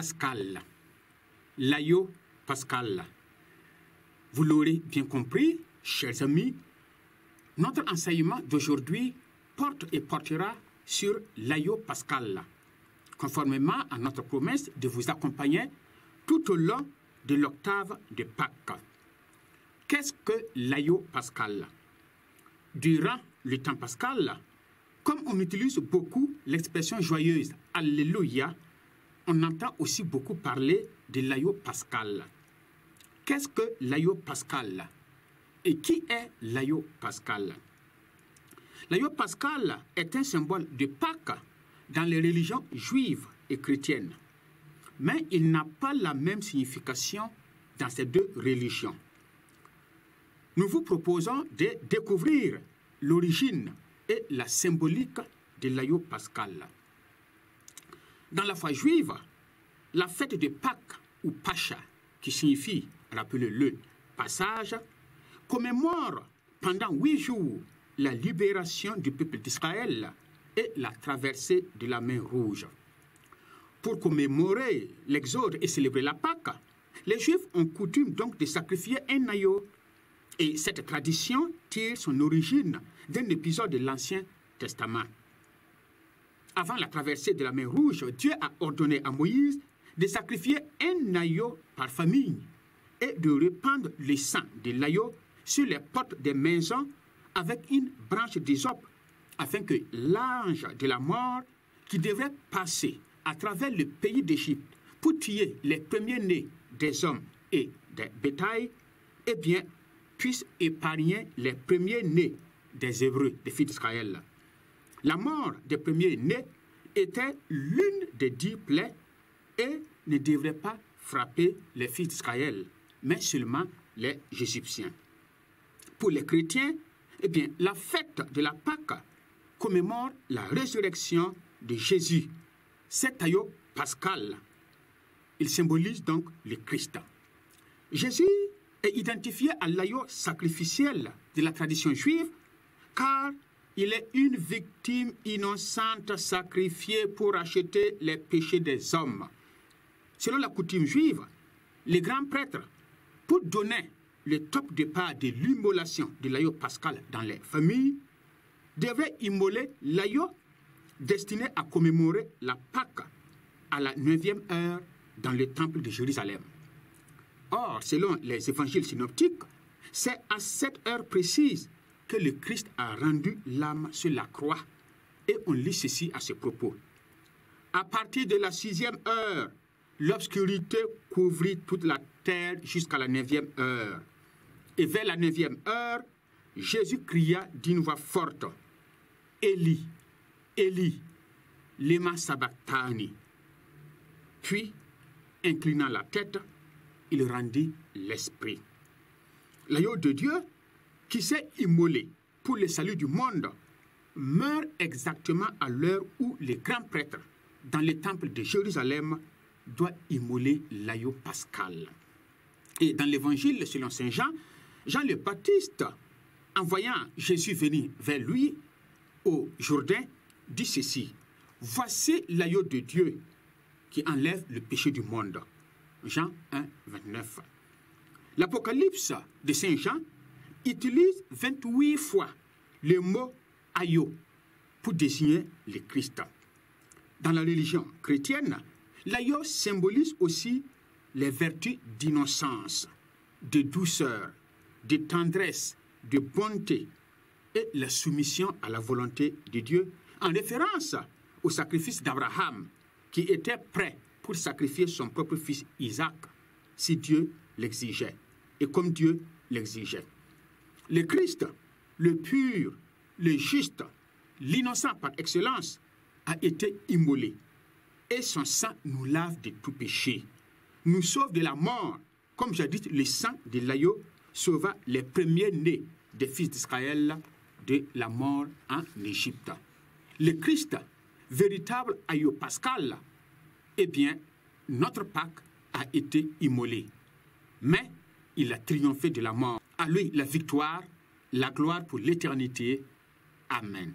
pascal. L'agneau pascal. Vous l'aurez bien compris, chers amis, notre enseignement d'aujourd'hui porte et portera sur l'agneau pascal, conformément à notre promesse de vous accompagner tout au long de l'octave de Pâques. Qu'est-ce que l'agneau pascal? Durant le temps pascal, comme on utilise beaucoup l'expression joyeuse « Alléluia », on entend aussi beaucoup parler de l'agneau pascal. Qu'est-ce que l'agneau pascal? Et qui est l'agneau pascal? L'agneau pascal est un symbole de Pâques dans les religions juives et chrétiennes. Mais il n'a pas la même signification dans ces deux religions. Nous vous proposons de découvrir l'origine et la symbolique de l'agneau pascal. Dans la foi juive, la fête de Pâques ou Pacha, qui signifie, rappelez-le, passage, commémore pendant 8 jours la libération du peuple d'Israël et la traversée de la mer Rouge. Pour commémorer l'exode et célébrer la Pâque, les Juifs ont coutume donc de sacrifier un agneau. Et cette tradition tire son origine d'un épisode de l'Ancien Testament. Avant la traversée de la mer Rouge, Dieu a ordonné à Moïse de sacrifier un agneau par famille et de répandre le sang de l'agneau sur les portes des maisons avec une branche d'hysope, afin que l'ange de la mort, qui devrait passer à travers le pays d'Égypte pour tuer les premiers-nés des hommes et des bétails, eh bien, puisse épargner les premiers-nés des Hébreux, des fils d'Israël. La mort des premiers-nés était l'une des 10 plaies et ne devrait pas frapper les fils d'Israël, mais seulement les Égyptiens. Pour les chrétiens, eh bien, la fête de la Pâque commémore la résurrection de Jésus. Cet agneau pascal, il symbolise donc le Christ. Jésus est identifié à l'agneau sacrificiel de la tradition juive, car il est une victime innocente sacrifiée pour racheter les péchés des hommes. Selon la coutume juive, les grands prêtres, pour donner le top départ de l'immolation de l'agneau pascal dans les familles, devaient immoler l'agneau destiné à commémorer la Pâque à la 9e heure dans le temple de Jérusalem. Or, selon les évangiles synoptiques, c'est à cette heure précise que le Christ a rendu l'âme sur la croix. Et on lit ceci à ce propos. À partir de la 6e heure, l'obscurité couvrit toute la terre jusqu'à la 9e heure. Et vers la 9e heure, Jésus cria d'une voix forte, « Élie, Élie, lema sabachthani » Puis, inclinant la tête, il rendit l'esprit. L'agneau de Dieu, qui s'est immolé pour le salut du monde, meurt exactement à l'heure où les grands prêtres, dans le temple de Jérusalem, doivent immoler l'agneau pascal. Et dans l'évangile selon saint Jean, Jean le Baptiste, en voyant Jésus venir vers lui au Jourdain, dit ceci, « Voici l'agneau de Dieu qui enlève le péché du monde. » Jean 1, 29. L'Apocalypse de saint Jean utilise 28 fois le mot « agneau » pour désigner le Christ. Dans la religion chrétienne, l'agneau symbolise aussi les vertus d'innocence, de douceur, de tendresse, de bonté et la soumission à la volonté de Dieu, en référence au sacrifice d'Abraham, qui était prêt pour sacrifier son propre fils Isaac, si Dieu l'exigeait, et comme Dieu l'exigeait. Le Christ, le pur, le juste, l'innocent par excellence, a été immolé, et son sang nous lave de tout péché, nous sauve de la mort, comme jadis le sang de l'agneau sauva les premiers-nés des fils d'Israël de la mort en Égypte. Le Christ, véritable agneau pascal, eh bien, notre Pâque a été immolé. Mais il a triomphé de la mort. À lui la victoire, la gloire pour l'éternité. Amen.